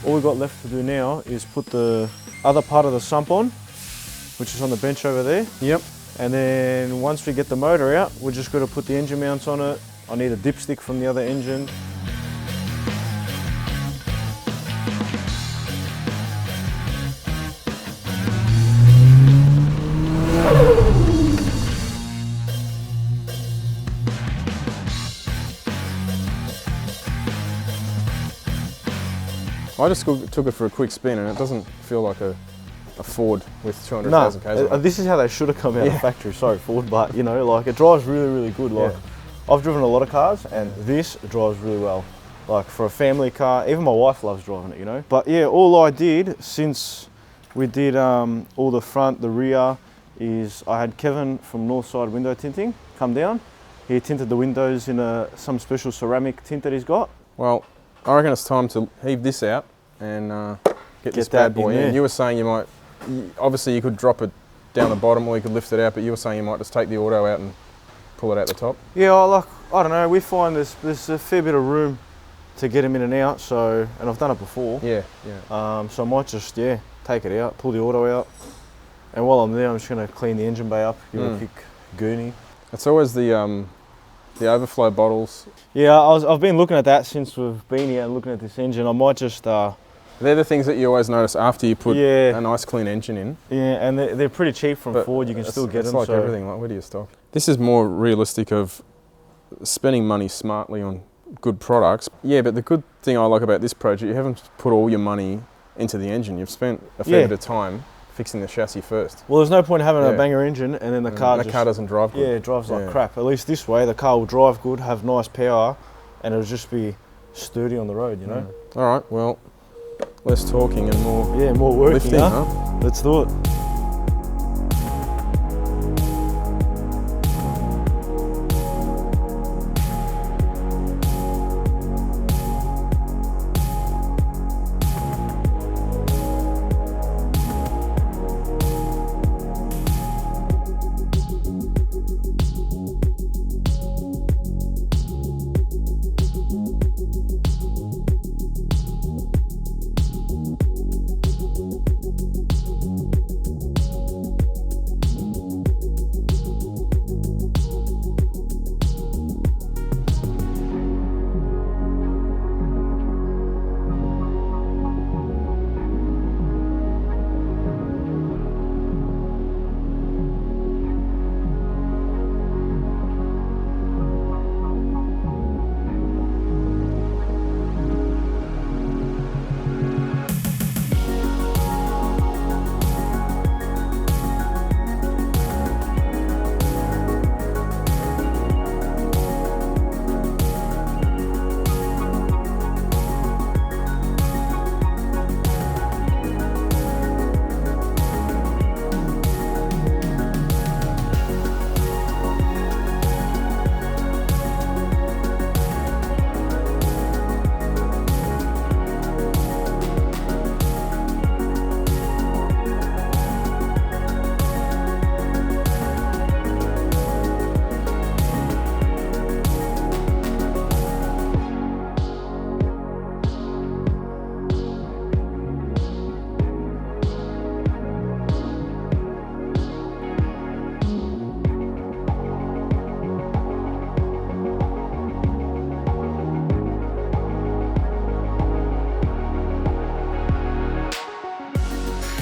All we've got left to do now is put the other part of the sump on, which is on the bench over there. Yep. And then once we get the motor out, we're just going to put the engine mounts on it. I need a dipstick from the other engine. I just took it for a quick spin and it doesn't feel like a Ford with 200,000 k's on it. This is how they should have come out of the factory. Sorry, Ford, but you know, like it drives really, really good. Like I've driven a lot of cars, and this drives really well. Like for a family car, even my wife loves driving it. You know. But yeah, all I did since we did all the front, the rear, is I had Kevin from Northside Window Tinting come down. He tinted the windows in some special ceramic tint that he's got. Well, I reckon it's time to heave this out and get this bad boy in. You were saying you might. Obviously, you could drop it down the bottom or you could lift it out, but you were saying you might just take the auto out and pull it out the top. Yeah, I don't know. We find there's a fair bit of room to get them in and out. So, and I've done it before. Yeah. So I might just take it out, pull the auto out, and while I'm there, I'm just going to clean the engine bay up, give it a quick goonie. It's always the overflow bottles. Yeah, I've been looking at that since we've been here and looking at this engine. I might just. They're the things that you always notice after you put a nice clean engine in. Yeah, and they're pretty cheap from Ford. You can still get them. It's like everything. Like, where do you stock? This is more realistic of spending money smartly on good products. Yeah, but the good thing I like about this project, you haven't put all your money into the engine. You've spent a fair bit of time fixing the chassis first. Well, there's no point having a banger engine and then the car doesn't drive good. Yeah, it drives like crap. At least this way, the car will drive good, have nice power, and it'll just be sturdy on the road, you know? All right, well, less talking and more more working, lifting, huh? Let's do it.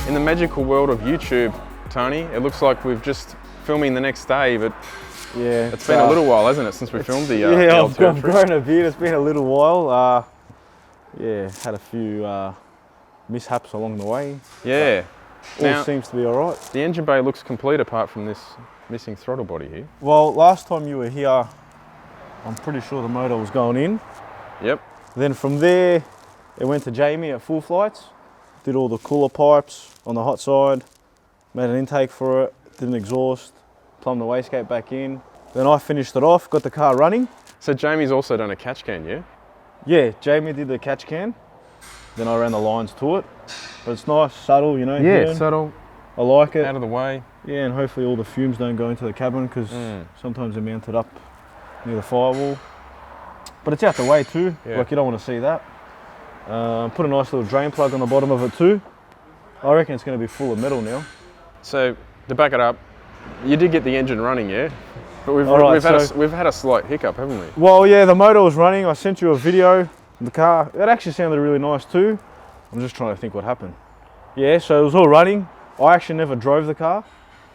In the magical world of YouTube, Tony, it looks like we've just filming the next day, but it's been a little while, hasn't it, since we filmed the I've grown a beard. It's been a little while. Had a few mishaps along the way. Yeah. All seems to be all right. The engine bay looks complete apart from this missing throttle body here. Well, last time you were here, I'm pretty sure the motor was going in. Yep. Then from there, it went to Jamie at Full Flights. Did all the cooler pipes on the hot side, made an intake for it, did an exhaust, plumbed the wastegate back in. Then I finished it off, got the car running. So Jamie's also done a catch can, yeah? Yeah, Jamie did the catch can. Then I ran the lines to it. But it's nice, subtle, you know. Yeah, subtle. I like it. Out of the way. Yeah, and hopefully all the fumes don't go into the cabin because sometimes they're mounted up near the firewall. But it's out the way too, like you don't want to see that. Put a nice little drain plug on the bottom of it too. I reckon it's going to be full of metal now. So to back it up, you did get the engine running, yeah? But we've had a slight hiccup, haven't we? Well, yeah, the motor was running. I sent you a video. The car, it actually sounded really nice too. I'm just trying to think what happened. Yeah, so it was all running. I actually never drove the car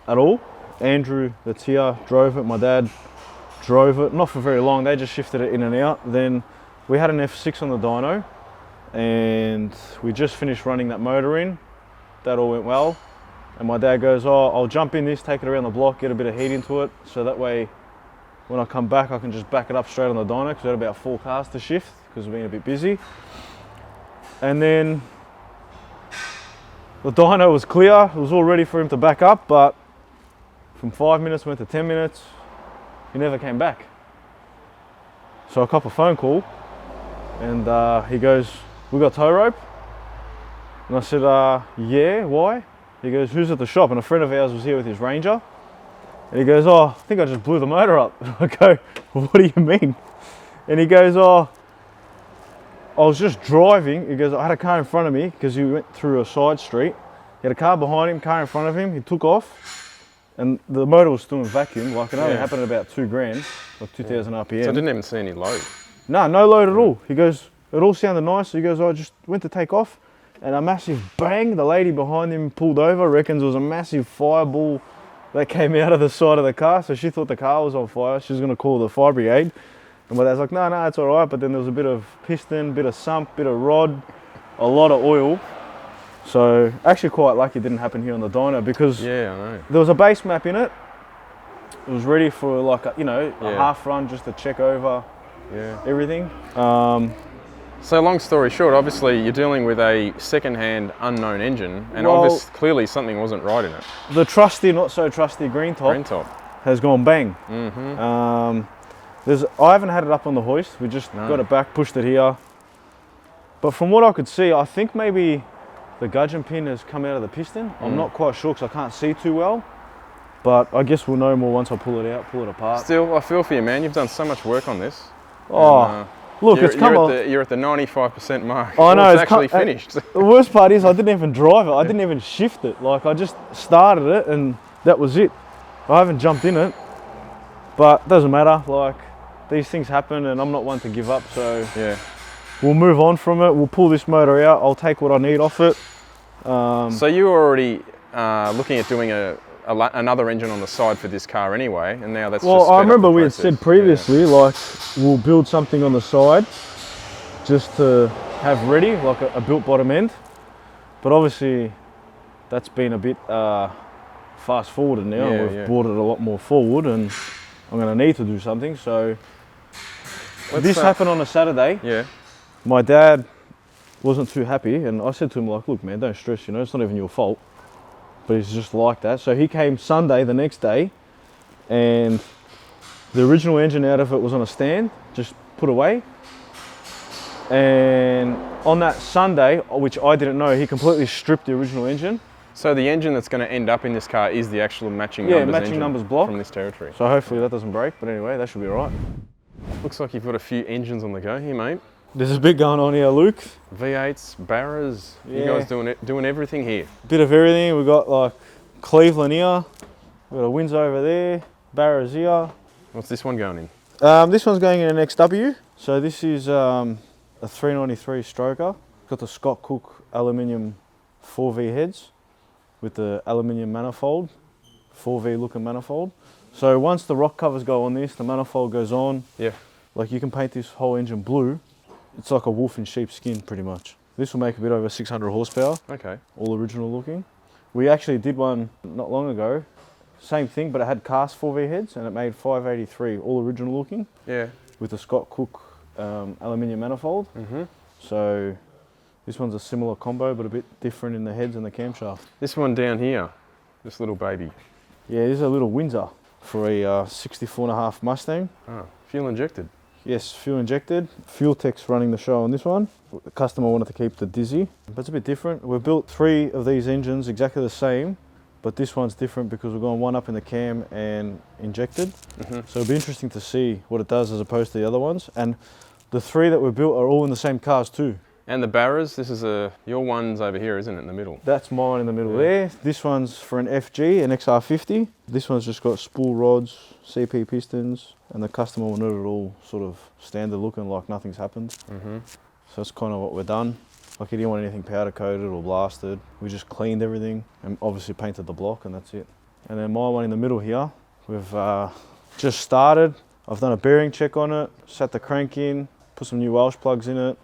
at all. Andrew, that's here, drove it. My dad drove it, not for very long. They just shifted it in and out. Then we had an F6 on the dyno and we just finished running that motor in. That all went well. And my dad goes, oh, I'll jump in this, take it around the block, get a bit of heat into it. So that way, when I come back, I can just back it up straight on the dyno because we had about 4 cars to shift because we're being a bit busy. And then the dyno was clear. It was all ready for him to back up, but from 5 minutes went to 10 minutes. He never came back. So I cop a phone call and he goes, we got tow rope? And I said, yeah, why? He goes, who's at the shop? And a friend of ours was here with his Ranger. And he goes, oh, I think I just blew the motor up. I go, well, what do you mean? And he goes, oh, I was just driving. He goes, I had a car in front of me because he went through a side street. He had a car behind him, car in front of him. He took off and the motor was still in vacuum. Like it only happened at about 2 grand, like 2,000 RPM. So I didn't even see any load. No load at all. He goes, it all sounded nice. He goes, I just went to take off and a massive bang. The lady behind him pulled over, reckons it was a massive fireball that came out of the side of the car. So she thought the car was on fire. She was going to call the fire brigade. And my dad's like, no, it's all right. But then there was a bit of piston, bit of sump, bit of rod, a lot of oil. So actually quite lucky it didn't happen here on the dyno because I know. There was a base map in it. It was ready for like a half run just to check over everything. So long story short, obviously you're dealing with a second-hand unknown engine and clearly something wasn't right in it. The trusty, not so trusty green top has gone bang. Mm-hmm. I haven't had it up on the hoist. We just got it back, pushed it here. But from what I could see, I think maybe the gudgeon pin has come out of the piston. I'm not quite sure because I can't see too well. But I guess we'll know more once I pull it out, pull it apart. Still, I feel for you, man. You've done so much work on this. Oh, look, you're at the 95% mark. I know, it's actually finished. The worst part is I didn't even drive it. I didn't even shift it. Like I just started it and that was it. I haven't jumped in it, but it doesn't matter. Like these things happen and I'm not one to give up. So we'll move on from it. We'll pull this motor out. I'll take what I need off it. So you were already looking at doing another engine on the side for this car anyway, and now that's I remember we had said previously, like we'll build something on the side just to have ready, like a built bottom end. But obviously, that's been a bit fast forwarded now. We've brought it a lot more forward, and I'm going to need to do something. So this happened on a Saturday. Yeah. My dad wasn't too happy, and I said to him, like, look, man, don't stress. It's not even your fault. But he's just like that. So he came Sunday, the next day, and the original engine out of it was on a stand, just put away. And on that Sunday, which I didn't know, he completely stripped the original engine. So the engine that's going to end up in this car is the actual matching numbers engine numbers block from this territory. So hopefully that doesn't break, but anyway, that should be all right. Looks like you've got a few engines on the go here, mate. There's a bit going on here, Luke. V8s, Barras, you guys doing everything here. Bit of everything. We've got like Cleveland here, we've got a Windsor over there, Barras here. What's this one going in? This one's going in an XW. So this is a 393 stroker. Got the Scott Cook aluminium 4V heads with the aluminium manifold, 4V looking manifold. So once the rock covers go on this, the manifold goes on. Yeah. Like you can paint this whole engine blue. It's like a wolf in sheep's skin, pretty much. This will make a bit over 600 horsepower. Okay. All original looking. We actually did one not long ago. Same thing, but it had cast 4V heads and it made 583, all original looking. Yeah. With the Scott Cook aluminium manifold. Mm-hmm. So this one's a similar combo, but a bit different in the heads and the camshaft. This one down here, this little baby. Yeah, this is a little Windsor for a 64.5 Mustang. Oh, fuel injected. Yes, fuel injected. Fuel Tech's running the show on this one. The customer wanted to keep the Dizzy, but it's a bit different. We've built 3 of these engines exactly the same, but this one's different because we've gone one up in the cam and injected. Mm-hmm. So it'll be interesting to see what it does as opposed to the other ones. And the 3 that we built are all in the same cars too. And the barras, this is your one's over here, isn't it, in the middle? That's mine in the middle there. This one's for an FG, an XR50. This one's just got spool rods, CP pistons, and the customer wanted it all sort of standard looking, like nothing's happened. Mm-hmm. So that's kind of what we're done. Like he didn't want anything powder coated or blasted. We just cleaned everything and obviously painted the block, and that's it. And then my one in the middle here, we've just started. I've done a bearing check on it, sat the crank in, put some new Welsh plugs in it,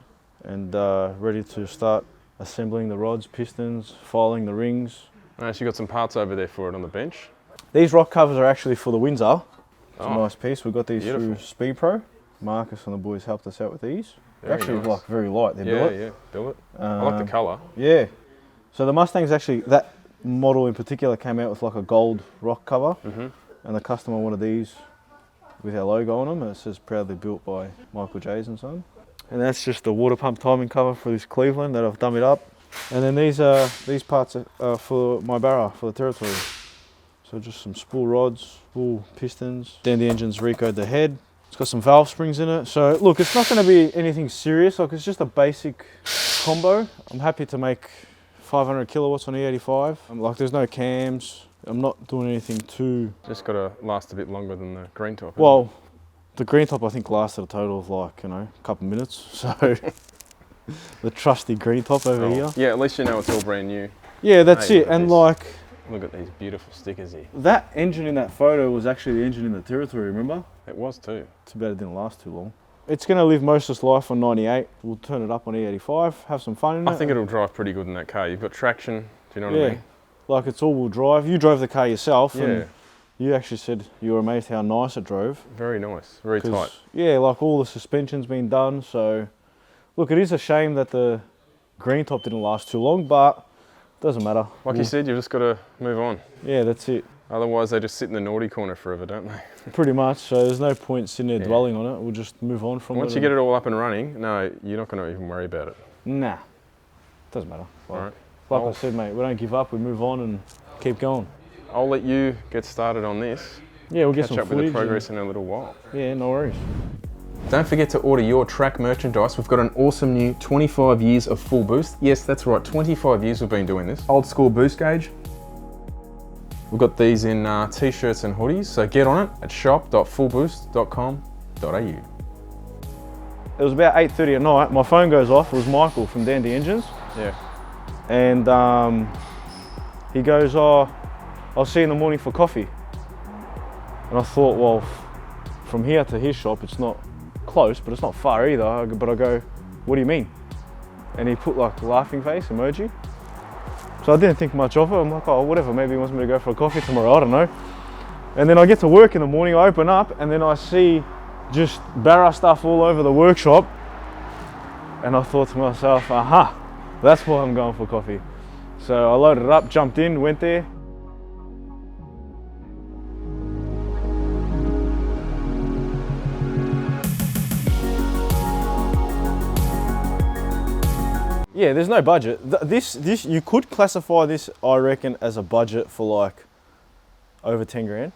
and ready to start assembling the rods, pistons, filing the rings. Nice, you got some parts over there for it on the bench. These rock covers are actually for the Windsor. It's a Oh, nice piece. We got these beautiful. through Speed Pro. Marcus and the boys helped us out with these. They're Very actually nice. like very light. They're Yeah, billet. yeah, billet. I like the colour. Yeah. So the Mustang's actually, that model in particular came out with like a gold rock cover, Mm-hmm. and the customer wanted these with our logo on them, and it says proudly built by Michael Jays and Son. And that's just the water pump timing cover for this Cleveland that I've dummied up. And then these parts are for my Barra, for the Territory. So just some spool rods, spool pistons. Then the engine's recoed the head. It's got some valve springs in it. So look, it's not going to be anything serious. Like, it's just a basic combo. I'm happy to make 500 kilowatts on E85. Like, there's no cams. I'm not doing anything too... Just got to last a bit longer than the green top. Well, the green top I think lasted a total of like, you know, a couple of minutes. So the trusty green top over here. Yeah, at least you know it's all brand new. Yeah, that's Hey, it. look at And this. like, Look at these beautiful stickers here. that engine in that photo was actually the engine in the Territory, remember? It was too. Too bad it didn't last too long. It's going to live most of its life on 98. We'll turn it up on E85, have some fun in it. I think it'll drive pretty good in that car. You've got traction. Do you know what I Yeah, mean? like it's all-wheel drive. You drove the car yourself, Yeah. and you actually said you were amazed how nice it drove. Very nice. Very 'Cause, tight. yeah, like all the suspension's been done. So, look, it is a shame that the green top didn't last too long, but doesn't matter. Like you said, you've just got to move on. Yeah, that's it. Otherwise, they just sit in the naughty corner forever, don't they? Pretty much. So there's no point sitting there Yeah. dwelling on it. We'll just move on from it. Once you get it all up and running, no, you're not going to even worry about it. Nah, doesn't matter. All right. Like I I'll- said, mate, we don't give up. We move on and keep going. I'll let you get started on this. Yeah, we'll get Catch some up with footage. the progress in a little while. Yeah, no worries. Don't forget to order your track merchandise. We've got an awesome new 25 years of full boost. Yes, that's right, 25 years we've been doing this. Old school boost gauge. We've got these in t-shirts and hoodies, so get on it at shop.fullboost.com.au. It was about 8:30 at night. My phone goes off. It was Michael from Dandy Engines. Yeah. And he goes, "Oh, I'll see you in the morning for coffee." And I thought, well, from here to his shop, it's not close, but it's not far either. But I go, "What do you mean?" And he put like a laughing face emoji. So I didn't think much of it. I'm like, oh, whatever, maybe he wants me to go for a coffee tomorrow, I don't know. And then I get to work in the morning, I open up, and then I see just Barra stuff all over the workshop. And I thought to myself, aha, that's why I'm going for coffee. So I loaded it up, jumped in, went there. Yeah, there's no budget. This you could classify this, I reckon, as a budget for like over 10 grand.